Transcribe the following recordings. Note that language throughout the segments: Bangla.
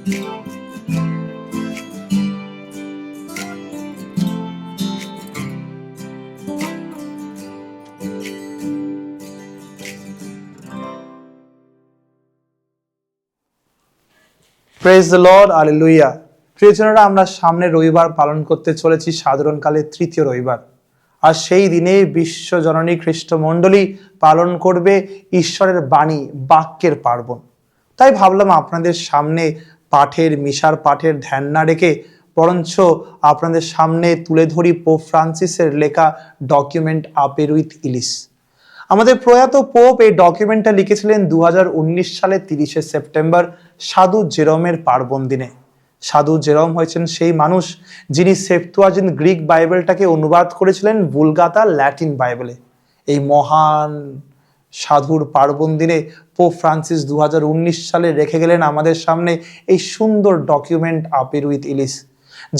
Praise the lord, hallelujah. প্রিয়জনেরা, আমরা সামনে রবিবার পালন করতে চলেছি সাধারণকালের তৃতীয় রবিবার। আর সেই দিনে বিশ্বজননী খ্রিস্টমণ্ডলী পালন করবে ঈশ্বরের বাণী, বাক্যের পার্বণ। তাই ভাবলাম আপনাদের সামনে মিশার পাঠের ধ্যান না রেখে বরঞ্চ আপনাদের সামনে তুলে ধরি পোপ ফ্রান্সিসের লেখা ডকুমেন্ট আপের উইথ ইলিশ। আমাদের প্রয়াত পোপ এই ডকুমেন্টটা লিখেছিলেন 2019 সালে 30শে সেপ্টেম্বর সাধু জেরমের পার্বণ দিনে। সাধু জেরম হয়েছেন সেই মানুষ যিনি সেপ্তুয়াজিন্ট গ্রিক বাইবেলটাকে অনুবাদ করেছিলেন ভুলগাতা ল্যাটিন বাইবেলে। এই মহান সাধুর পার্বণ দিনে পোপ ফ্রান্সিস 2019 সালে রেখে গেলেন আমাদের সামনে এই সুন্দর ডকুমেন্ট আপের উইথ ইলিশ,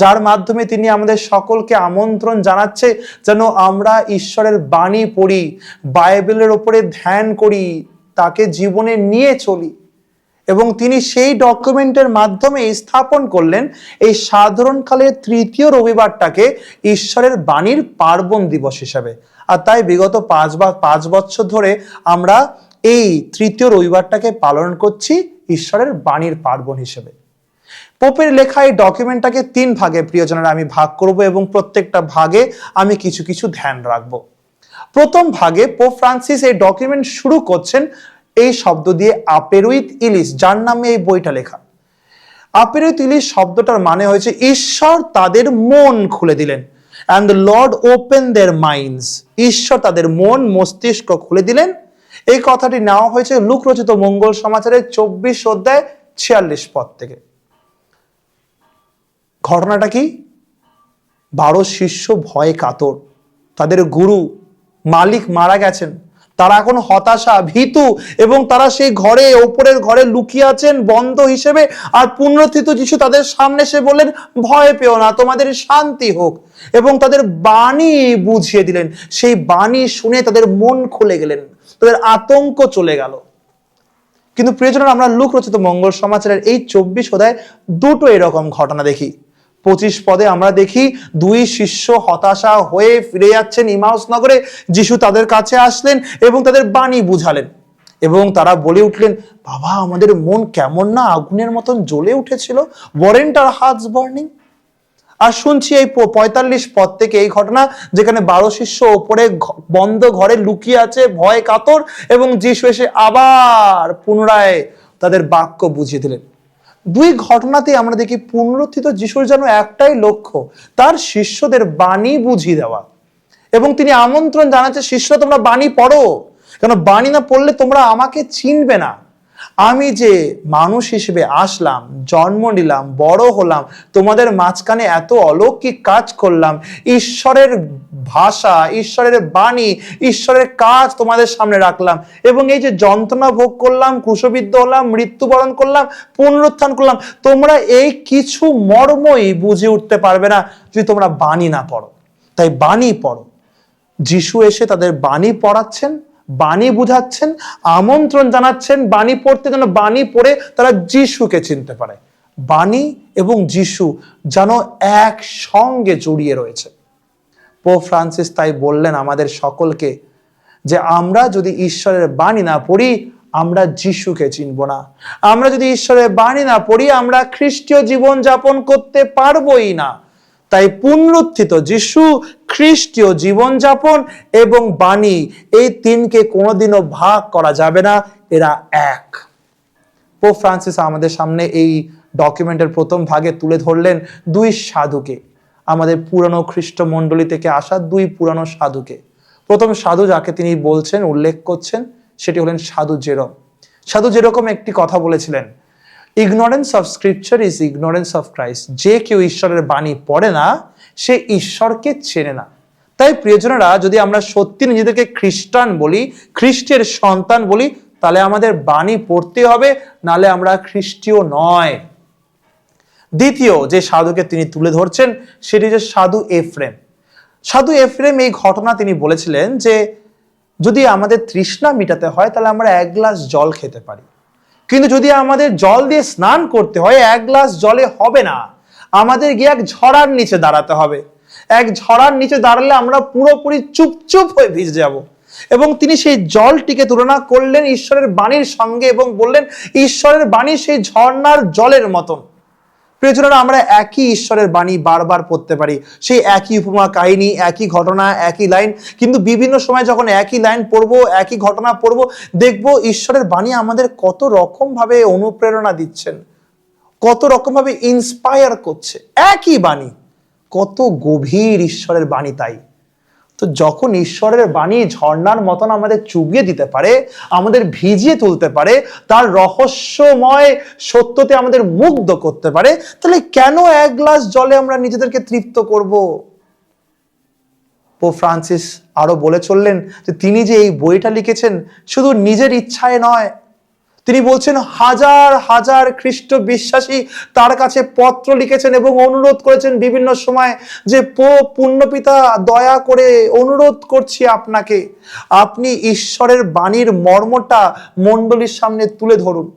যার মাধ্যমে তিনি আমাদের সকলকে আমন্ত্রণ জানাচ্ছে যেন আমরা ঈশ্বরের বাণী পড়ি, বাইবেলের ওপরে ধ্যান করি, তাকে জীবনে নিয়ে চলি। এবং তিনি সেই ডকুমেন্টের মাধ্যমে স্থাপন করলেন এই সাধারণকালের তৃতীয় রবিবারটাকে ঈশ্বরের বাণীর পার্বণ দিবস হিসাবে। আর তাই বিগত 5 বছর ধরে আমরা এই তৃতীয় রবিবারটাকে পালন করছি ঈশ্বরের বাণীর পার্বণ হিসেবে। পোপের লেখা এই ডকুমেন্টটাকে 3 ভাগে প্রিয়জনেরা আমি ভাগ করব এবং প্রত্যেকটা ভাগে আমি কিছু কিছু ধ্যান রাখব। প্রথম ভাগে পোপ ফ্রান্সিস এই ডকুমেন্ট শুরু করছেন এই শব্দ দিয়ে আপের উইথ ইলিশ, যার নামে এই বইটা লেখা। আপের উইথ ইলিশ শব্দটার মানে হয়েছে ঈশ্বর তাদের মন খুলে দিলেন, and the Lord opened their minds। ঈশ্বর তাদের মন মস্তিষ্ক খুলে দিলেন। এই কথাটি নেওয়া হয়েছে লুক রচিত মঙ্গল সমাচারের 24 অধ্যায় 46 পদ থেকে। ঘটনাটা কি? 12 শিষ্য ভয়ে কাতর, তাদের গুরু মালিক মারা গেছেন, তারা এখন হতাশা, ভীতু, এবং তারা সেই ঘরে, ওপরের ঘরে লুকিয়ে আছেন বন্ধ হিসেবে। আর পুনরুত্থিত যিশু তাদের সামনে এসে বললেন, ভয় পেও না, তোমাদের শান্তি হোক, এবং তাদের বাণী বুঝিয়ে দিলেন। সেই বাণী শুনে তাদের মন খুলে গেলেন, তাদের আতঙ্ক চলে গেল। কিন্তু প্রিয়জনেরা, আমরা লুক রচিত মঙ্গল সমাচারের এই 24 অধ্যায় দুটো এরকম ঘটনা দেখি। 25 পদে আমরা দেখি 2 শিষ্য হতাশা হয়ে ফিরে যাচ্ছেন ইমাউস নগরে। যিশু তাদের কাছে আসলেন এবং তাদের বাণী বুঝালেন, এবং তারা বলে উঠলেন, বাবা, আমাদের মন কেমন না আগুনের মতন জ্বলে উঠেছিল, ওয়ারেন্ট আর হার্টস বার্নিং। আর শুনছি এই 45 পদ থেকে এই ঘটনা, যেখানে 12 শিষ্য ওপরে বন্ধ ঘরে লুকিয়ে আছে ভয় কাতর, এবং যিশু এসে আবার পুনরায় তাদের বাক্য বুঝিয়ে দিলেন। 2 ঘটনাতেই আমরা দেখি পুনরুত্থিত যিশুর যেন একটাই লক্ষ্য, তার শিষ্যদের বাণী বুঝিয়ে দেওয়া। এবং তিনি আমন্ত্রণ জানাচ্ছে, শিষ্যরা তোমরা বাণী পড়ো, কেন বাণী না পড়লে তোমরা আমাকে চিনবে না। আমি যে মানুষ হিসেবে আসলাম, জন্ম নিলাম, বড় হলাম, তোমাদের মাঝখানে এত অলৌকিক কাজ করলাম, ঈশ্বরের ভাষা, ঈশ্বরের বাণী, ঈশ্বরের কাজ তোমাদের সামনে রাখলাম, এবং এই যে যন্ত্রণা ভোগ করলাম, ক্রুশবিদ্ধ হলাম, মৃত্যুবরণ করলাম, পুনরুত্থান করলাম, তোমরা এই কিছু মর্মই বুঝে উঠতে পারবে না যদি তোমরা বাণী না পড়ো। তাই বাণী পড়ো। যিশু এসে তাদের বাণী পড়াচ্ছেন, বাণী বুঝাচ্ছেন, আমন্ত্রণ জানাচ্ছেন বাণী পড়তে, যেন বাণী পড়ে তারা যিশুকে চিনতে পারে। বাণী এবং যিশু যেন একসঙ্গে জড়িয়ে রয়েছে। পোপ ফ্রান্সিস তাই বললেন আমাদের সকলকে যে আমরা যদি ঈশ্বরের বাণী না পড়ি, আমরা যিশুকে চিনব না। আমরা যদি ঈশ্বরের বাণী না পড়ি, আমরা খ্রিস্টীয় জীবন যাপন করতে পারবোই না। তাই পুনরুত্থিত যিশু, খ্রিস্টীয় জীবনযাপন এবং বাণী, এই 3কে কোনোদিনও ভাগ করা যাবে না, এরা এক। পোপ ফ্রান্সিস আমাদের সামনে এই ডকুমেন্টের প্রথম ভাগে তুলে ধরলেন 2 সাধুকে, আমাদের পুরানো খ্রিস্ট মণ্ডলী থেকে আসা 2 পুরানো সাধুকে। প্রথম সাধু যাকে তিনি বলছেন, উল্লেখ করছেন, সেটি হলেন সাধু জেরম। সাধু যেরকম একটি কথা বলেছিলেন, ignorance of scripture is ignorance of Christ. যে কেউ ঈশ্বরের বাণী পড়ে না, সে ঈশ্বরকে চেনে না। তাই প্রিয়জনেরা, যদি আমরা সত্যি নিজেদেরকে খ্রিস্টান বলি, খ্রিস্টের সন্তান বলি, তাহলে আমাদের বাণী পড়তে হবে, নালে আমরা খ্রিস্টীয় নয়। দ্বিতীয় যে সাধুকে তিনি তুলে ধরছেন, সেটি যে সাধু এফ্রেম। সাধু এফ্রেম এই ঘটনা তিনি বলেছিলেন যে যদি আমাদের তৃষ্ণা মিটাতে হয়, তাহলে আমরা 1 গ্লাস জল খেতে পারি, কিন্তু যদি আমাদের জল দিয়ে স্নান করতে হয়, এক গ্লাস জলে হবে না, আমাদের গিয়ে এক ঝড়ার নিচে দাঁড়াতে হবে। এক ঝড়ার নিচে দাঁড়ালে আমরা পুরোপুরি চুপচুপ হয়ে ভিজে যাব। এবং তিনি সেই জলটিকে তুলনা করলেন ঈশ্বরের বাণীর সঙ্গে এবং বললেন ঈশ্বরের বাণী সেই ঝর্ণার জলের মতন। প্রিয়জনেরা, আমরা একই ঈশ্বরের বাণী বারবার পড়তে পারি, সেই একই উপমা কাহিনী, একই ঘটনা, একই লাইন, কিন্তু বিভিন্ন সময় যখন একই লাইন পড়বো, একই ঘটনা পড়বো, দেখবো ঈশ্বরের বাণী আমাদের কত রকম ভাবে অনুপ্রেরণা দিচ্ছেন, কত রকম ভাবে ইন্সপায়ার করছে। একই বাণী, কত গভীর ঈশ্বরের বাণী। তাই তো যখন ঈশ্বরের বাণী ঝর্ণার মতন আমাদের চুবিয়ে দিতে পারে, আমাদের ভিজিয়ে তুলতে পারে, তার রহস্যময় সত্যতে আমাদের মুগ্ধ করতে পারে, তাহলে কেন এক গ্লাস জলে আমরা নিজেদেরকে তৃপ্ত করব? পোপ ফ্রান্সিস আরো বলে চললেন যে তিনি যে এই বইটা লিখেছেন শুধু নিজের ইচ্ছায় নয়, তিনি বলছেন হাজার হাজার খ্রিস্ট বিশ্বাসী তার কাছে পত্র লিখেছেন এবং অনুরোধ করেছেন বিভিন্ন সময় যে পোপ পুণ্যপিতা, দয়া করে অনুরোধ করছি আপনাকে, আপনি ঈশ্বরের বাণীর মর্মটা মণ্ডলীর সামনে তুলে ধরুন।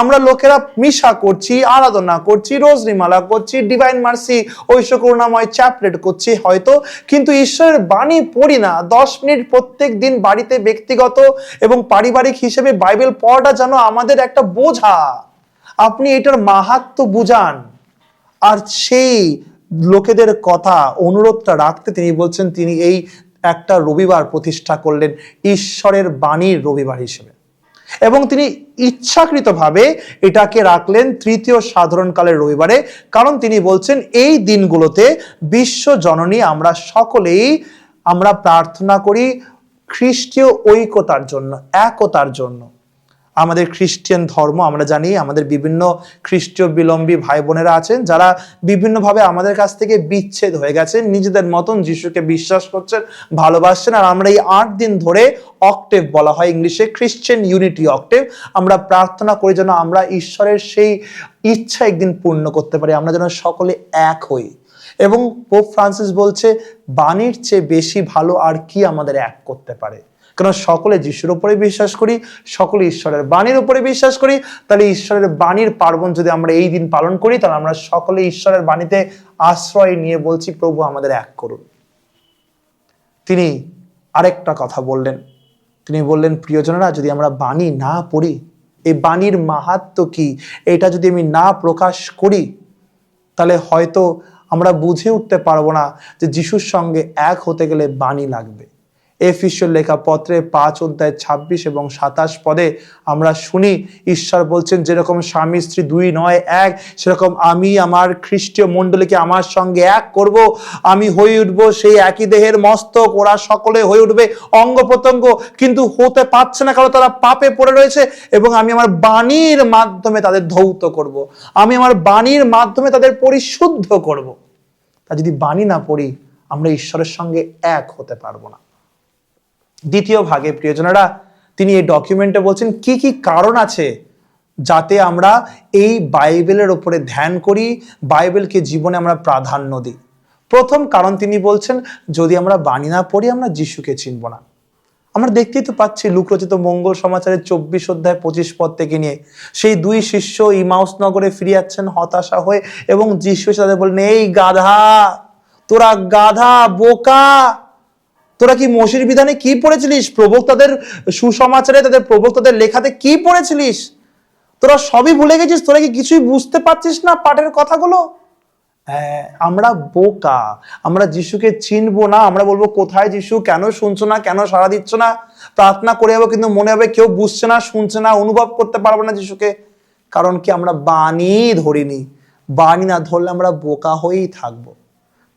আমরা লোকেরা মিশা করছি, আরাধনা করছি, রোজরিমালা করছি, ডিভাইন মার্সি ঐশ্ব করুণাময় চ্যাপলেট করছি হয়তো, কিন্তু ঈশ্বরের বাণী পড়ি না। 10 মিনিট প্রত্যেক দিন বাড়িতে ব্যক্তিগত এবং পারিবারিক হিসেবে বাইবেল পড়াটা যেন আমাদের একটা বোঝা। আপনি এটার মাহাত্ম্য বুঝান। আর সেই লোকেদের কথা অনুরোধটা রাখতে তিনি বলছেন, তিনি এই একটা রবিবার প্রতিষ্ঠা করলেন ঈশ্বরের বাণীর রবিবার হিসেবে, এবং তিনি ইচ্ছাকৃতভাবে এটাকে রাখলেন তৃতীয় সাধারণকালের রবিবারে। কারণ তিনি বলছেন এই দিনগুলোতে বিশ্ব জননী আমরা সকলেই আমরা প্রার্থনা করি খ্রিস্টীয় ঐক্যতার জন্য, একতার জন্য। আমাদের খ্রিস্টান ধর্ম আমরা জানি, আমাদের বিভিন্ন খ্রিস্টীয় বিলম্বী ভাই বোনেরা আছেন যারা বিভিন্নভাবে আমাদের কাছ থেকে বিচ্ছেদ হয়ে গেছেন, নিজেদের মতন যিশুকে বিশ্বাস করছেন, ভালোবাসছেন। আর আমরা এই 8 দিন ধরে অক্টেভ বলা হয় ইংলিশে, খ্রিস্টান ইউনিটি অক্টেভ, আমরা প্রার্থনা করি যেন আমরা ঈশ্বরের সেই ইচ্ছা একদিন পূর্ণ করতে পারি, আমরা যেন সকলে এক হই। এবং পোপ ফ্রান্সিস বলছে বাণীর চেয়ে বেশি ভালো আর কি আমাদের এক করতে পারে, কারণ সকলে যিশুর উপরে বিশ্বাস করি, সকলে ঈশ্বরের বাণীর উপরে বিশ্বাস করি। তাহলে ঈশ্বরের বাণীর পার্বণ যদি আমরা এই দিন পালন করি, তাহলে আমরা সকলে ঈশ্বরের বাণীতে আশ্রয় নিয়ে বলছি প্রভু আমাদের এক করুন। তিনি আরেকটা কথা বললেন, তিনি বললেন প্রিয়জনেরা, যদি আমরা বাণী না পড়ি, এই বাণীর মাহাত্ম্য কি এটা যদি আমি না প্রকাশ করি, তাহলে হয়তো আমরা বুঝে উঠতে পারবো না যে যিশুর সঙ্গে এক হতে গেলে বাণী লাগবে। এফেসীয় লেখা পত্রে 5 অধ্যায় 26 এবং 27 পদে আমরা শুনি ঈশ্বর বলছেন যেরকম স্বামী স্ত্রী 2 নয় 1, সেরকম আমি আমার খ্রিস্টীয় মণ্ডলীকে আমার সঙ্গে এক করব। আমি হয়ে উঠব সেই একই দেহের মস্তক, ওরা সকলে হয়ে উঠবে অঙ্গ প্রত্যঙ্গ, কিন্তু হতে পারছে না কারণ তারা পাপে পড়ে রয়েছে। এবং আমি আমার বাণীর মাধ্যমে তাদের ধৌত করব, আমি আমার বাণীর মাধ্যমে তাদের পরিশুদ্ধ করব। তা যদি বাণী না পড়ি, আমরা ঈশ্বরের সঙ্গে এক হতে পারবো না। দ্বিতীয় ভাগে প্রিয়জনেরা তিনি এই ডকুমেন্টে বলছেন কি কি কারণ আছে যাতে আমরা এই বাইবেলের উপরে ধ্যান করি, বাইবেলকে জীবনে আমরা প্রাধান্য দিই। প্রথম কারণ তিনি বলছেন যদি আমরা বাণী না পড়ি আমরা যিশুকে চিনব না। আমরা দেখতেই তো পাচ্ছি লুকরচিত মঙ্গল সমাচারের 24 অধ্যায় 25 পদ থেকে নিয়ে সেই 2 শিষ্য ইমাউস নগরে ফিরে যাচ্ছেন হতাশা হয়ে, এবং যিশু তাদের বললেন এই গাধা, তোরা গাধা বোকা, তোরা কি মোশির বিধানে কি পড়েছিলিস? প্রবক্তাদের সুসমাচারে, তাদের প্রবক্তাদের লেখাতে কি পড়েছিলিস? তোরা সবই ভুলে গেছিস? তোরা কি কিছুই বুঝতে পারছিস না পাঠের কথাগুলো? আমরা বোকা, আমরা যিশুকে চিনবো না। আমরা বলবো কোথায় যিশু, কেন শুনছো না, কেন সাড়া দিচ্ছ না? প্রার্থনা করে যাবো কিন্তু মনে হবে কেউ বুঝছে না, শুনছে না, অনুভব করতে পারবো না যিশুকে। কারণ কি? আমরা বাণী ধরিনি। বাণী না ধরলে আমরা বোকা হয়েই থাকবো।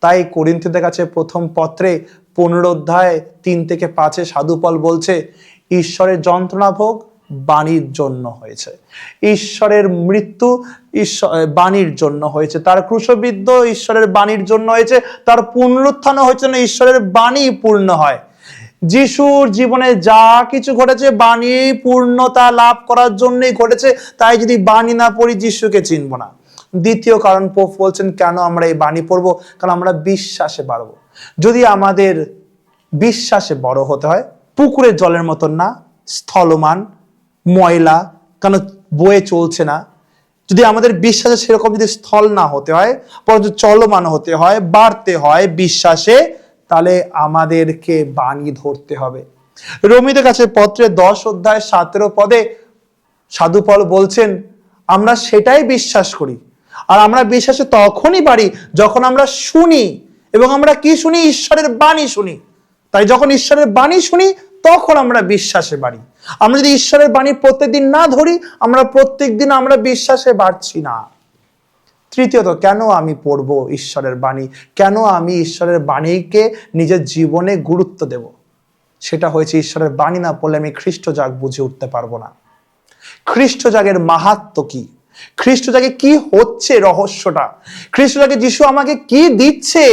তাই করিন্থীয়দের কাছে প্রথম পত্রে 15 অধ্যায় 3 থেকে 5 সাধু পল বলছে ঈশ্বরের যন্ত্রণা ভোগ বাণীর জন্য হয়েছে, ঈশ্বরের মৃত্যু বাণীর জন্য হয়েছে, তার ক্রুশবিদ্ধ ঈশ্বরের বাণীর জন্য হয়েছে, তার পুনরুত্থান হয়েছে না ঈশ্বরের বাণী পূর্ণ হয়। যিশুর জীবনে যা কিছু ঘটেছে বাণী পূর্ণতা লাভ করার জন্যই ঘটেছে। তাই যদি বাণী না পড়ি যিশুকে চিনব না। দ্বিতীয় কারণ পোপ বলছেন কেন আমরা এই বাণী পড়বো, কারণ আমরা বিশ্বাসে বাড়বো। যদি আমাদের বিশ্বাসে বড় হতে হয়, পুকুরের জলের মতন না, স্থলমান ময়লা, কারণ বয়ে চলছে না, যদি আমাদের বিশ্বাসে সেরকম যদি স্থল না হতে হয়, পরন্তু চলমান হতে হয়, বাড়তে হয় বিশ্বাসে, তাহলে আমাদেরকে বাণী ধরতে হবে। রোমীদের কাছে পত্রে 10 অধ্যায় 17 পদে সাধু পল বলছেন, আমরা সেটাই বিশ্বাস করি। আর আমরা বিশ্বাসে তখনই বাড়ি যখন আমরা শুনি, এবং আমরা কি শুনি? ঈশ্বরের বাণী শুনি। তাই যখন ঈশ্বরের বাণী শুনি তখন আমরা বিশ্বাসে বাড়ি। আমরা যদি ঈশ্বরের বাণী প্রত্যেকদিন না ধরি, আমরা প্রত্যেকদিন আমরা বিশ্বাসে বাড়ছি না। তৃতীয়ত, কেন আমি পড়বো ঈশ্বরের বাণী? কেন আমি ঈশ্বরের বাণীকে নিজের জীবনে গুরুত্ব দেব? সেটা হয়েছে, ঈশ্বরের বাণী না পড়লে আমি খ্রিস্ট জাগ বুঝে উঠতে পারবো না। খ্রিস্ট জাগের মাহাত্ম্য কি? খ্রিস্ট জাগে কি হচ্ছে, রহস্যটা খ্রিস্ট জাগে যিশু আমাকে কি দিচ্ছে,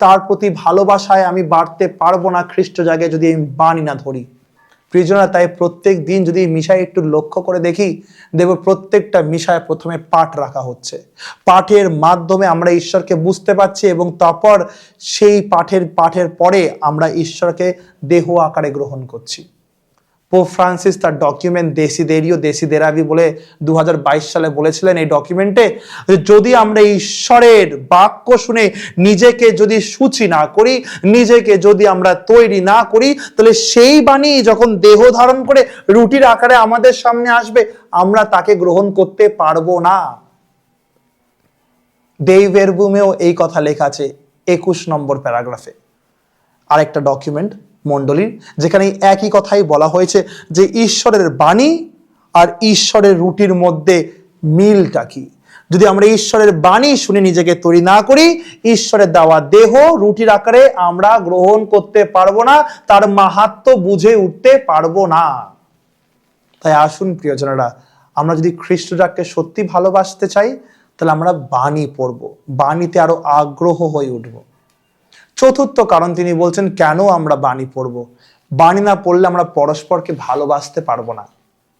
তার প্রতি ভালোবাসায় আমি বাড়তে পারবো না খ্রিস্ট জাগে যদি আমি বাণী না ধরি। প্রিয়জনরা, তাই প্রত্যেক দিন যদি মিশায় একটু লক্ষ্য করে দেখি, দেখব প্রত্যেকটা মিশায় প্রথমে পাঠ রাখা হচ্ছে। পাঠের মাধ্যমে আমরা ঈশ্বরকে বুঝতে পারছি, এবং তারপর সেই পাঠের পরে আমরা ঈশ্বরকে দেহ আকারে গ্রহণ করছি। পোপ ফ্রান্সিস তার ডকুমেন্ট দেসিদেরাভি বলে 2022 সালে বলেছিলেন, এই ডকুমেন্টে, যদি আমরা ঈশ্বরের বাক্য শুনে নিজেকে যদি শুচি না করি, নিজেকে যদি আমরা তৈরি না করি, তাহলে সেই বাণী যখন দেহ ধারণ করে রুটির আকারে আমাদের সামনে আসবে, আমরা তাকে গ্রহণ করতে পারবো না। দেই ভেরবুমেও এই কথা লেখা আছে 21 নম্বর প্যারাগ্রাফে, আরেকটা ডকুমেন্ট মণ্ডলীর, যেখানে একই কথাই বলা হয়েছে যে ঈশ্বরের বাণী আর ঈশ্বরের রুটির মধ্যে মিলটা কি। যদি আমরা ঈশ্বরের বাণী শুনে নিজেকে তৈরি না করি, ঈশ্বরের দেওয়া দেহ রুটির আকারে আমরা গ্রহণ করতে পারবো না, তার মাহাত্ম্য বুঝে উঠতে পারবো না। তাই আসুন প্রিয়জনেরা, আমরা যদি খ্রিস্টজাগকে সত্যি ভালোবাসতে চাই, তাহলে আমরা বাণী পড়ব, বাণীতে আরো আগ্রহ হয়ে উঠব। চতুর্থ কারণ তিনি বলছেন কেন আমরা বাণী পড়ব। বাণী না পড়লে আমরা পরস্পরকে ভালোবাসতে পারবো না।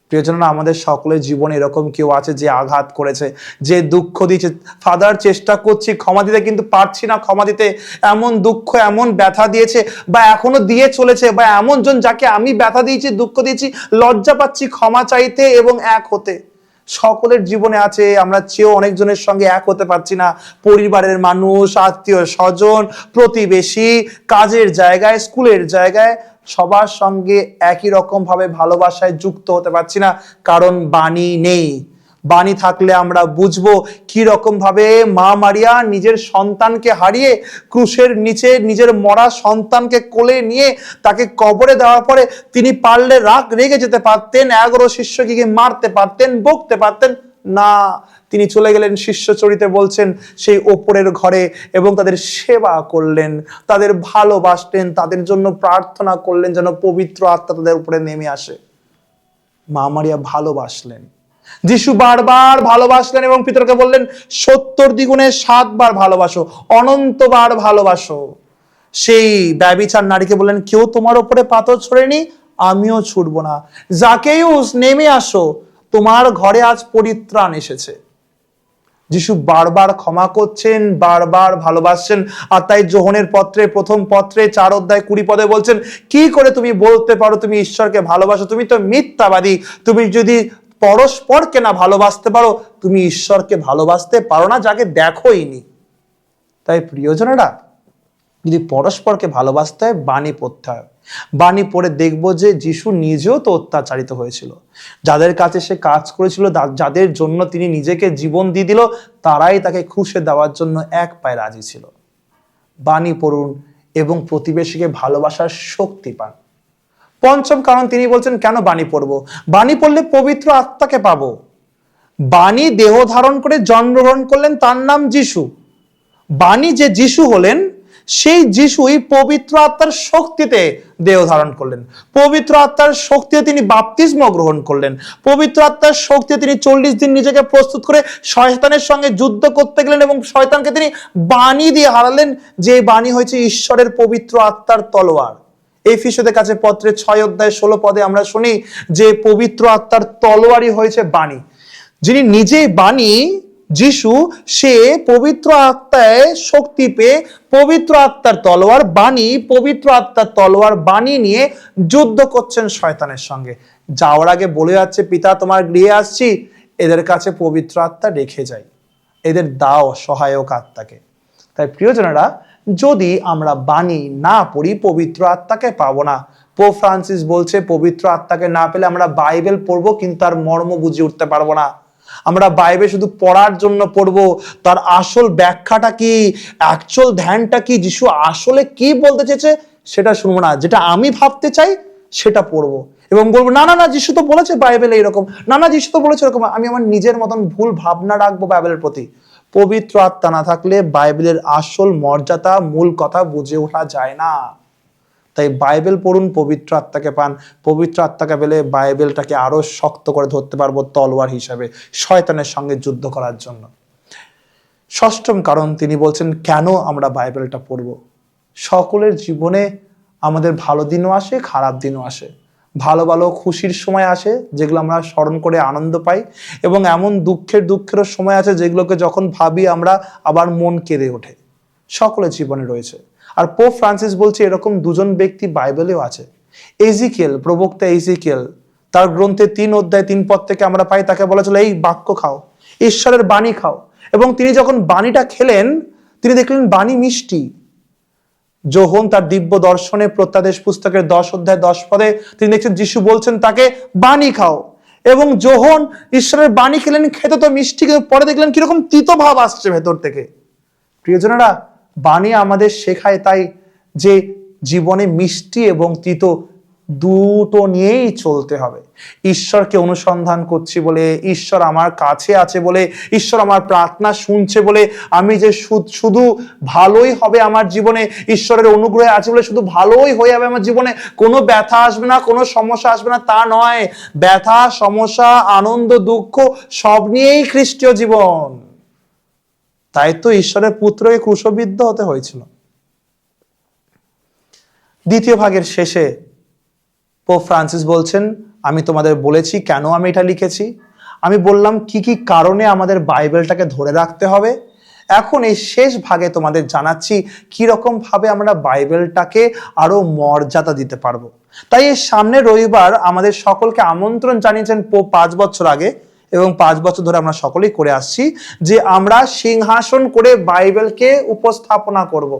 প্রিয়জনরা, আমাদের সকলের জীবনে এরকম কেউ আছে যে আঘাত করেছে, যে দুঃখ দিয়েছে। ফাদার, চেষ্টা করছি ক্ষমা দিতে, কিন্তু পারছি না ক্ষমা দিতে। এমন দুঃখ, এমন ব্যথা দিয়েছে, বা এখনো দিয়ে চলেছে, বা এমন জন যাকে আমি ব্যথা দিয়েছি, দুঃখ দিয়েছি, লজ্জা পাচ্ছি ক্ষমা চাইতে এবং এক হতে। সকলের জীবনে আছে, আমরা চেয়েও অনেকজনের সঙ্গে এক হতে পারছি না। পরিবারের মানুষ, আত্মীয় স্বজন, প্রতিবেশী, কাজের জায়গায়, স্কুলের জায়গায়, সবার সঙ্গে একই রকম ভাবে ভালোবাসায় যুক্ত হতে পারছি না, কারণ বাণী নেই। বাণী থাকলে আমরা বুঝবো কি রকম ভাবে মা মারিয়া নিজের সন্তানকে হারিয়ে ক্রুশের নিচে নিজের মরা সন্তানকে কোলে নিয়ে তাকে কবরে দেওয়ার পরে তিনি পারলে রেগে যেতে পারতেন, 11 শিষ্যকে মারতে পারতেন, বকতে পারতেন না, তিনি চলে গেলেন শিষ্য চরিতে বলছেন সেই ওপরের ঘরে, এবং তাদের সেবা করলেন, তাদের ভালোবাসলেন, তাদের জন্য প্রার্থনা করলেন যেন পবিত্র আত্মা তাদের উপরে নেমে আসে। মা মারিয়া ভালোবাসলেন, যিশু বারবার ভালোবাসলেন এবং পিতরকে বললেন 70 দ্বিগুণে 7 বার ভালোবাসো, অনন্তবার ভালোবাসো। সেই ব্যভিচার নারীকে বললেন, কেউ তোমার উপরে পাথর ছোড়েনি, আমিও ছুড়বো না। জাকেউস, নেমে আসো, তোমার ঘরে আজ পরিত্রাণ এসেছে। যিশু বারবার ক্ষমা করছেন, বারবার ভালোবাসছেন। আর তাই যোহনের পত্রে, প্রথম পত্রে 4 অধ্যায় 20 পদে বলছেন, কি করে তুমি বলতে পারো তুমি ঈশ্বরকে ভালোবাসো? তুমি তো মিথ্যাবাদী। তুমি যদি পরস্পরকে না ভালোবাসতে পারো, তুমি ঈশ্বরকে ভালোবাসতে পারো না, যাকে দেখোইনি। তাই প্রিয়জনেরা, যদি পরস্পরকে ভালোবাসতে হয়, বাণী পড়তে হয়। বাণী পড়ে দেখবো যে যিশু নিজেও তো অত্যাচারিত হয়েছিল, যাদের কাছে সে কাজ করেছিল, যাদের জন্য তিনি নিজেকে জীবন দিয়ে দিল, তারাই তাকে ক্রুশে দেওয়ার জন্য এক পায়ে রাজি ছিল। বাণী পড়ুন এবং প্রতিবেশীকে ভালোবাসার শক্তি পান। পঞ্চম কারণ তিনি বলছেন কেন বাণী পড়বো। বাণী পড়লে পবিত্র আত্মাকে পাবো। বাণী দেহ ধারণ করে জন্মগ্রহণ করলেন, তার নাম যিশু। বাণী যে যিশু হলেন, সেই যিশুই পবিত্র আত্মার শক্তিতে দেহ ধারণ করলেন। পবিত্র আত্মার শক্তিতে তিনি বাপ্তিস্ম গ্রহণ করলেন। পবিত্র আত্মার শক্তিতে তিনি 40 দিন নিজেকে প্রস্তুত করে শয়তানের সঙ্গে যুদ্ধ করতে গেলেন, এবং শয়তানকে তিনি বাণী দিয়ে হারালেন, যে বাণী হয়েছে ঈশ্বরের পবিত্র আত্মার তলোয়ার। এফিসীয়দের কাছে পত্রে 6 অধ্যায় 16 পদে আমরা শুনি যে পবিত্র আত্মার তলোয়ারই হয়েছে বাণী। যিনি নিজেই বাণী, যিশু, সে পবিত্র আত্মায় শক্তি পেয়ে পবিত্র আত্মার তলোয়ার বাণী, পবিত্র আত্মার তলোয়ার বাণী নিয়ে যুদ্ধ করছেন শয়তানের সঙ্গে। যাওয়ার আগে বলে যাচ্ছে, পিতা তোমার গৃহে আসছি, এদের কাছে পবিত্র আত্মা রেখে যাই, এদের দাও সহায়ক আত্মাকে। তাই প্রিয়জনেরা, যদি আমরা বাণী না পড়ি পবিত্র আত্মাকে পাবো না। পোপ ফ্রান্সিস বলছে পবিত্র আত্মাকে না পেলে আমরা বাইবেল পড়বো কিন্তু আর মর্ম বুঝে উঠতে পারবো না। আমরা বাইবেল শুধু পড়ার জন্য পড়বো, তার আসল ব্যাখ্যাটা কি, অ্যাকচুয়াল ধ্যানটা কি, যিশু আসলে কি বলতে চেয়েছে সেটা শুনবো না। যেটা আমি ভাবতে চাই সেটা পড়বো এবং বলবো না না না যিশু তো বলেছে বাইবেলে এরকম, না না যিশু তো বলেছে এরকম। আমি আমার নিজের মতন ভুল ভাবনা রাখবো বাইবেলের প্রতি। পবিত্র আত্মা না থাকলে বাইবেলের আসল মর্যাদা, মূল কথা বুঝে ওঠা যায় না। তাই বাইবেল পড়ুন, পবিত্র আত্মাকে পান। পবিত্র আত্মাকে পেলে বাইবেলটাকে আরো শক্ত করে ধরতে পারবো তলোয়ার হিসাবে শয়তানের সঙ্গে যুদ্ধ করার জন্য। ষষ্ঠম কারণ তিনি বলছেন কেন আমরা বাইবেলটা পড়ব। সকলের জীবনে আমাদের ভালো দিনও আসে, খারাপ দিনও আসে। ভালো ভালো খুশির সময় আসে যেগুলো আমরা স্মরণ করে আনন্দ পাই, এবং এমন দুঃখেরও সময় আছে যেগুলোকে যখন ভাবি আমরা আবার মন কেঁদে ওঠে। সকলের জীবনে রয়েছে। আর পোপ ফ্রান্সিস বলছে এরকম দুজন ব্যক্তি বাইবেলেও আছে। এজিকিয়েল, প্রবক্তা এজিকিয়েল, তার গ্রন্থে 3 অধ্যায় 3 পদ থেকে আমরা পাই, তাকে বলা ছিল এই বাক্য খাও, ঈশ্বরের বাণী খাও। এবং তিনি যখন বাণীটা খেলেন তিনি দেখলেন বাণী মিষ্টি। যোহন তার দিব্য দর্শনে প্রত্যাদেশ পুস্তকের 10 অধ্যায় 10 পদে তিনি দেখছেন যিশু বলছেন তাকে বাণী খাও, এবং যোহন ঈশ্বরের বাণী খেলেন, খেতে তো মিষ্টি, কিন্তু পরে দেখলেন কিরকম তিতো ভাব আসছে ভেতর থেকে। প্রিয়জনেরা, বাণী আমাদের শেখায় তাই যে জীবনে মিষ্টি এবং তিতো দুটো নিয়েই চলতে হবে। ঈশ্বরকে অনুসন্ধান করছি বলে, ঈশ্বর আমার কাছে আছে বলে, ঈশ্বর আমার প্রার্থনা শুনছে বলে আমি যে শুধু ভালোই হবে আমার জীবনে, ঈশ্বরের অনুগ্রহে আছে বলে শুধু ভালোই হয়ে যাবে আমার জীবনে, কোনো ব্যথা আসবে না, কোনো সমস্যা আসবে না, তা নয়। ব্যথা, সমস্যা, আনন্দ, দুঃখ সব নিয়েই খ্রিস্টীয় জীবন। তাই তো ঈশ্বরের পুত্রকে ক্রুশবিদ্ধ হতে হয়েছিল। দ্বিতীয় ভাগের শেষে পোপ ফ্রান্সিস বলছেন, আমি তোমাদের বলেছি কেন আমি এটা লিখেছি, আমি বললাম কি কি কারণে আমাদের বাইবেলটাকে ধরে রাখতে হবে। এখন এই শেষ ভাগে তোমাদের জানাচ্ছি কি রকম ভাবে আমরা বাইবেলটাকে আরো মর্যাদা দিতে পারবো। তাই এই সামনে রবিবার আমাদের সকলকে আমন্ত্রণ জানিয়েছেন পোপ 5 বছর আগে, এবং 5 বছর ধরে আমরা সকলেই করে আসছি, যে আমরা সিংহাসন করে বাইবেলকে উপস্থাপনা করব।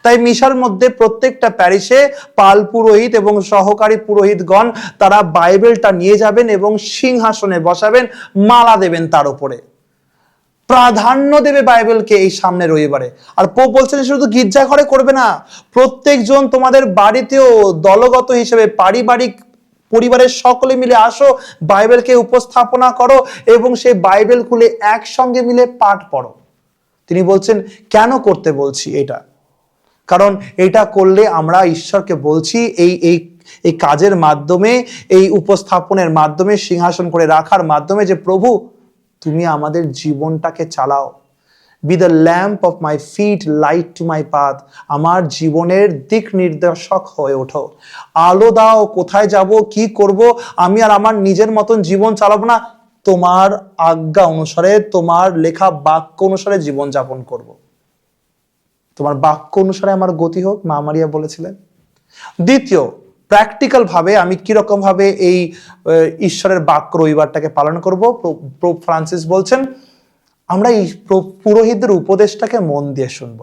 তাই মিশার মধ্যে প্রত্যেকটা প্যারিশে পাল পুরোহিত এবং সহকারী পুরোহিতগণ তারা বাইবেলটা নিয়ে যাবেন এবং সিংহাসনে বসাবেন, মালা দেবেন, তার উপরে প্রাধান্য দেবে বাইবেলকে এই সামনে রবিবারে। আর পোপ বলছেন শুধু গির্জা ঘরে করবে না, প্রত্যেকজন তোমাদের বাড়িতেও দলগত হিসেবে পারিবারিক পরিবারের সকলে মিলে আসো, বাইবেলকে উপস্থাপনা করো এবং সেই বাইবেল খুলে একসঙ্গে মিলে পাঠ পড়ো। তিনি বলছেন কেন করতে বলছি এটা, কারণ এটা করলে আমরা ঈশ্বরকে বলছি এই কাজের মাধ্যমে, এই উপস্থাপনের মাধ্যমে, সিংহাসন করে রাখার মাধ্যমে যে প্রভু তুমি আমাদের জীবনটাকে চালাও। B the lamp of my feet, light to my path, আমার জীবনের দিক নির্দেশক হয়ে ওঠো, আলো দাও, কোথায় যাব, কি করব, আমি আর আমার নিজের মতন জীবন চালাবো না, তোমার আজ্ঞা অনুসারে, তোমার লেখা বাক্য অনুসারে জীবন যাপন করব। তোমার বাক্য অনুসারে আমার গতি হোক, মা মারিয়া বলেছিলেন। দ্বিতীয়, প্র্যাকটিক্যাল ভাবে আমি কিরকম ভাবে এই ঈশ্বরের বাক্য রবিবারটাকে পালন করব। পোপ ফ্রান্সিস বলছেন আমরা এই পুরোহিতদের উপদেশটাকে মন দিয়ে শুনব।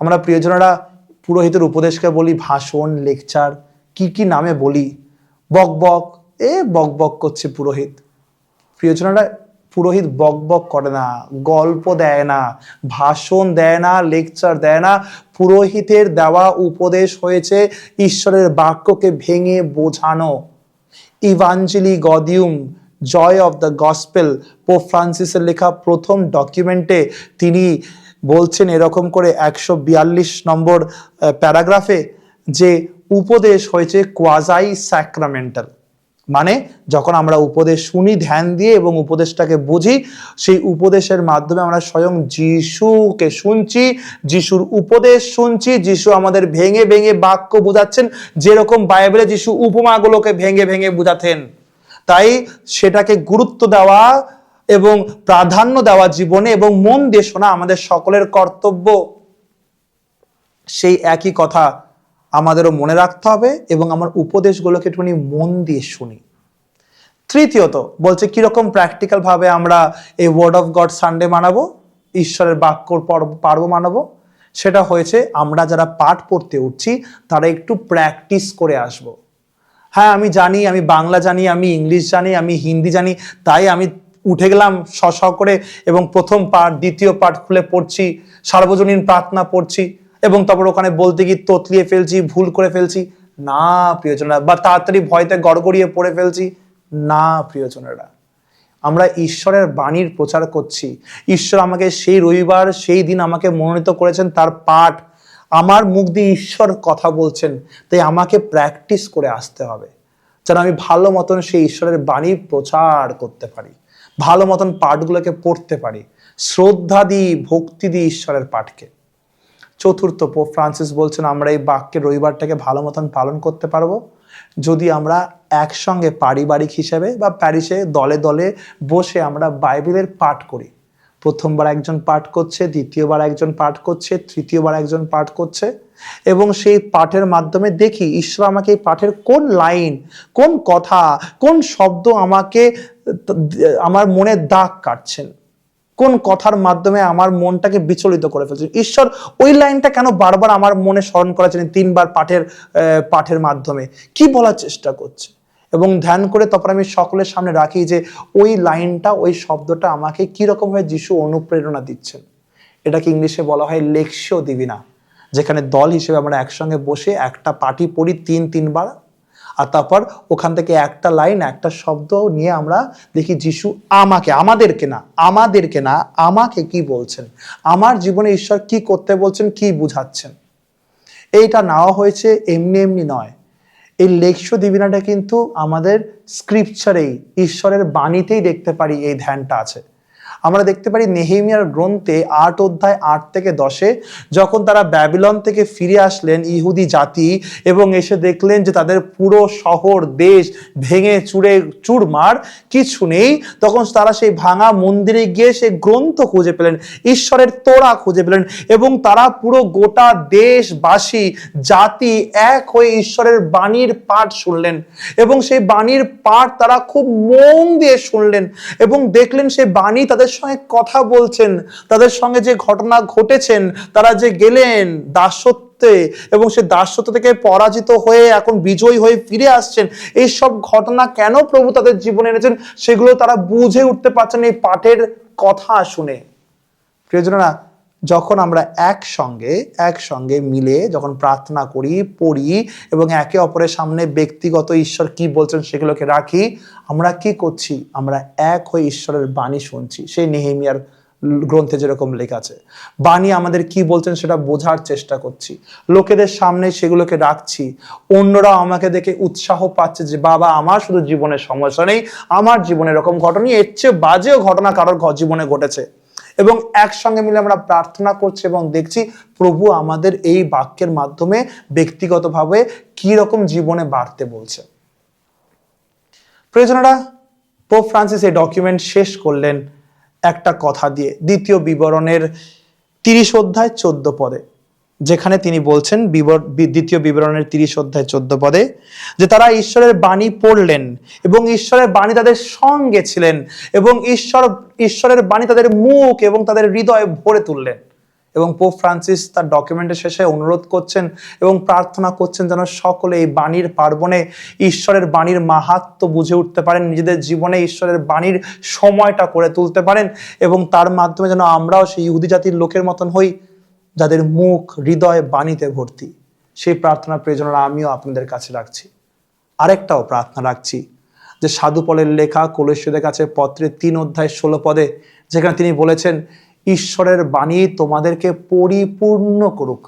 আমরা প্রিয়জনেরা পুরোহিতের উপদেশকে বলি ভাষণ, লেকচার, কি কি নামে বলি, বক বক, বক বক করছে পুরোহিত। প্রিয়জনেরা, পুরোহিত বক বক করে না, গল্প দেয় না, ভাষণ দেয় না, লেকচার দেয় না। পুরোহিতের দেওয়া উপদেশ হয়েছে ঈশ্বরের বাক্যকে ভেঙে বোঝানো। Evangelii Gaudium, Joy of the Gospel, Pope ফ্রান্সিসের লেখা প্রথম ডকুমেন্টে তিনি বলছেন এরকম করে 142 নম্বর প্যারাগ্রাফে যে উপদেশ হয়েছে কোয়াজাই স্যাক্রামেন্টাল, মানে যখন আমরা উপদেশ শুনি ধ্যান দিয়ে এবং উপদেশটাকে বুঝি, সেই উপদেশের মাধ্যমে আমরা স্বয়ং যিশুকে শুনছি, যিশুর উপদেশ শুনছি, যিশু আমাদের ভেঙে ভেঙে বাক্য বোঝাচ্ছেন, যেরকম বাইবেলে যিশু উপমাগুলোকে ভেঙে ভেঙে বোঝাতেন। তাই সেটাকে গুরুত্ব দেওয়া এবং প্রাধান্য দেওয়া জীবনে এবং মন দিয়ে শোনা আমাদের সকলের কর্তব্য। সেই একই কথা আমাদেরও মনে রাখতে হবে এবং আমার উপদেশগুলোকে একটুখানি মন দিয়ে শুনি। তৃতীয়ত বলছে কিরকম প্র্যাকটিক্যাল ভাবে আমরা এই ওয়ার্ড অফ গড সানডে মানাবো, ঈশ্বরের বাক্যর পার্ব মানাবো। সেটা হয়েছে আমরা যারা পাঠ পড়তে উঠছি তারা একটু প্র্যাকটিস করে আসব। হ্যাঁ, আমি জানি, আমি বাংলা জানি, আমি ইংলিশ জানি, আমি হিন্দি জানি, তাই আমি উঠে গেলাম করে এবং প্রথম পাঠ দ্বিতীয় পাঠ খুলে পড়ছি, সার্বজনীন প্রার্থনা পড়ছি এবং তারপর ওখানে বলতে গিয়ে তোতলিয়ে ফেলছি, ভুল করে ফেলছি। না প্রিয়জনেরা, বা তাড়াতাড়ি ভয়তে গড়গড়িয়ে পড়ে ফেলছি। না প্রিয়জনেরা, আমরা ঈশ্বরের বাণীর প্রচার করছি। ঈশ্বর আমাকে সেই রবিবার, সেই দিন আমাকে মনোনীত করেছেন, তার পাঠ আমার মুখ দিয়ে ঈশ্বর কথা বলছেন, তাই আমাকে প্র্যাকটিস করে আসতে হবে যেন আমি ভালো মতন সেই ঈশ্বরের বাণী প্রচার করতে পারি, ভালো মতন পাঠগুলোকে পড়তে পারি, শ্রদ্ধা দিই, ভক্তি দিই ঈশ্বরের পাঠকে। চতুর্থ, পোপ ফ্রান্সিস বলছেন আমরা এই বাক্যের রবিবারটাকে ভালো মতন পালন করতে পারবো যদি আমরা একসঙ্গে পারিবারিক হিসেবে বা প্যারিসে দলে দলে বসে আমরা বাইবেলের পাঠ করি। প্রথমবার একজন পাঠ করছে, দ্বিতীয়বার একজন পাঠ করছে, তৃতীয়বার একজন পাঠ করছে, এবং সেই পাঠের মাধ্যমে দেখি ঈশ্বর আমাকে এই পাঠের কোন লাইন, কোন কথা, কোন শব্দ আমাকে আমার মনে দাগ কাটছেন, কোন কথার মাধ্যমে আমার মনটাকে বিচলিত করে ফেলছে। ঈশ্বর ওই লাইনটা কেন বারবার আমার মনে স্মরণ করেছেন তিনবার পাঠের মাধ্যমে, কি বলার চেষ্টা করছে, এবং ধ্যান করে তারপর আমি সকলের সামনে রাখি যে ওই লাইনটা, ওই শব্দটা আমাকে কিরকম ভাবে যিশু অনুপ্রেরণা দিচ্ছেন। এটাকে ইংলিশে বলা হয় লেকশিও দিভিনা, যেখানে দল হিসেবে আমরা একসঙ্গে বসে একটা পাঠই পড়ি তিনবার, আর তারপর ওখান থেকে একটা লাইন, একটা শব্দ নিয়ে আমরা দেখি যিশু আমাদেরকে না আমাকে কি বলছেন, আমার জীবনে ঈশ্বর কি করতে বলছেন, কি বুঝাচ্ছেন। এইটা নেওয়া হয়েছে এমনি এমনি নয়। এই লেকশো দিবিনাটা কিন্তু আমাদের স্ক্রিপচারেই, ঈশ্বরের বাণীতেই দেখতে পারি এই ধ্যানটা আছে। আমরা দেখতে পারি নেহেমিয়ার গ্রন্থে 8 অধ্যায় 8 থেকে 10-এ, যখন তারা ব্যাবিলন থেকে ফিরে আসলেন ইহুদি জাতি এবং এসে দেখলেন যে তাদের পুরো শহর দেশ ভেঙে চুরমার, কিছু নেই, তখন তারা সেই ভাঙা মন্দিরে গিয়ে সেই গ্রন্থ খুঁজে পেলেন, ঈশ্বরের তোরা খুঁজে পেলেন, এবং তারা পুরো গোটা দেশবাসী জাতি এক হয়ে ঈশ্বরের বাণীর পাঠ শুনলেন, এবং সেই বাণীর পাঠ তারা খুব মন দিয়ে শুনলেন এবং দেখলেন সেই বাণী তাদের সঙ্গে কথা বলছেন, তাদের সঙ্গে যে ঘটনা ঘটেছেন, তারা যে গেলেন দাসত্বে এবং সে দাসত্ব থেকে পরাজিত হয়ে এখন বিজয়ী হয়ে ফিরে আসছেন, এই সব ঘটনা কেন প্রভু তাদের জীবনে এনেছেন সেগুলো তারা বুঝে উঠতে পারছেন এই পাঠের কথা শুনে। প্রিয়জনেরা, যখন আমরা একসঙ্গে মিলে যখন প্রার্থনা করি, পড়ি এবং একে অপরের সামনে ব্যক্তিগত ঈশ্বর কি বলছেন সেগুলোকে রাখি, আমরা কি করছি? আমরা এক হয়ে ঈশ্বরের বাণী শুনছি। সেই নেহেমিয়ার গ্রন্থে যেরকম লেখা আছে, বাণী আমাদের কি বলছেন সেটা বোঝার চেষ্টা করছি, লোকেদের সামনে সেগুলোকে রাখছি, অন্যরা আমাকে দেখে উৎসাহ পাচ্ছে যে বাবা, আমার শুধু জীবনের সমস্যা নেই, আমার জীবনে এরকম ঘটনা, এর চেয়ে বাজেও ঘটনা কারোর জীবনে ঘটেছে, এবং একসঙ্গে মিলে আমরা প্রার্থনা করছি এবং দেখছি প্রভু আমাদের এই বাক্যের মাধ্যমে ব্যক্তিগতভাবে কি রকম জীবনে বাড়তে বলছে। প্রিয়জনেরা, পোপ ফ্রান্সিস এই ডকুমেন্ট শেষ করলেন একটা কথা দিয়ে, দ্বিতীয় বিবরণের 30 অধ্যায় 14 পদে, যেখানে তিনি বলছেন দ্বিতীয় বিবরণের 30 অধ্যায় 14 পদে যে তারা ঈশ্বরের বাণী পড়লেন এবং ঈশ্বরের বাণী তাদের সঙ্গে ছিলেন এবং ঈশ্বরের বাণী তাদের মুখ এবং তাদের হৃদয়ে ভরে তুললেন। এবং পোপ ফ্রান্সিস তার ডকুমেন্টের শেষে অনুরোধ করছেন এবং প্রার্থনা করছেন যেন সকলে এই বাণীর পার্বণে ঈশ্বরের বাণীর মাহাত্ম্য বুঝে উঠতে পারেন, নিজেদের জীবনে ঈশ্বরের বাণীর সময়টা করে তুলতে পারেন, এবং তার মাধ্যমে যেন আমরাও সেই ইহুদি জাতির লোকের মতন হই যাদের মুখ হৃদয় বাণীতে ভর্তি। সেই প্রার্থনা প্রিয়জনেরা আমিও আপনাদের কাছে রাখছি। আরেকটাও প্রার্থনা রাখছি যে সাধু পলের লেখা কলোসীয়দের কাছে পত্রের 3 অধ্যায় 16 পদে, যেখানে তিনি বলেছেন ঈশ্বরের বাণী তোমাদেরকে পরিপূর্ণ করুক,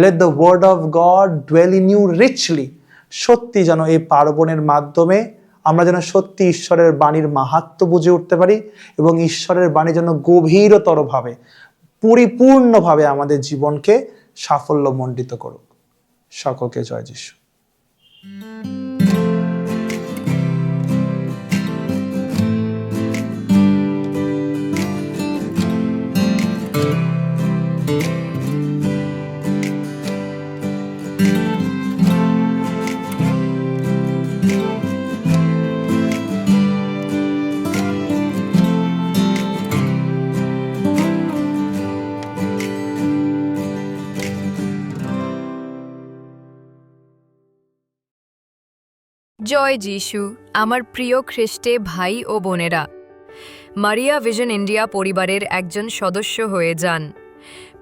let the word of God dwell in you richly. সত্যি যেন এই পার্বণের মাধ্যমে আমরা যেন সত্যি ঈশ্বরের বাণীর মাহাত্ম্য বুঝে উঠতে পারি এবং ঈশ্বরের বাণী যেন গভীরতরভাবে, পরিপূর্ণভাবে আমাদের জীবনকে সাফল্যমণ্ডিত করুক। সকলকে জয় যিশু। জয় যিশু, আমার প্রিয় খ্রিস্টে ভাই ও বোনেরা। মারিয়া ভিশন ইন্ডিয়া পরিবারের একজন সদস্য হয়ে যান।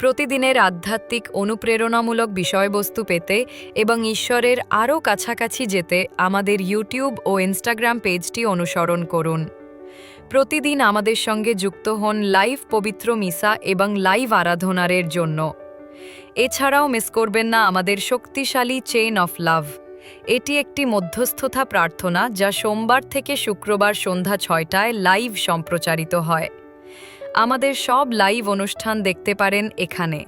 প্রতিদিনের আধ্যাত্মিক অনুপ্রেরণামূলক বিষয়বস্তু পেতে এবং ঈশ্বরের আরও কাছাকাছি যেতে আমাদের ইউটিউব ও ইনস্টাগ্রাম পেজটি অনুসরণ করুন। প্রতিদিন আমাদের সঙ্গে যুক্ত হন লাইভ পবিত্র মিসা এবং লাইভ আরাধনার জন্য। এছাড়াও মিস করবেন না আমাদের শক্তিশালী চেইন অফ লাভ। এটি একটি মধ্যস্থতা প্রার্থনা যা সোমবার থেকে শুক্রবার সন্ধ্যা 6টায় লাইভ সম্প্রচারিত হয়। আমাদের সব লাইভ অনুষ্ঠান দেখতে পারেন এখানে: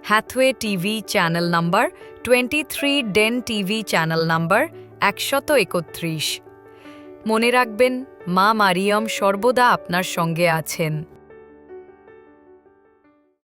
হ্যাথওয়ে টিভি চ্যানেল নাম্বার 23, ডেন টিভি চ্যানেল নাম্বার 131। মনে রাখবেন, মা মারিয়ম সর্বদা আপনার সঙ্গে আছেন।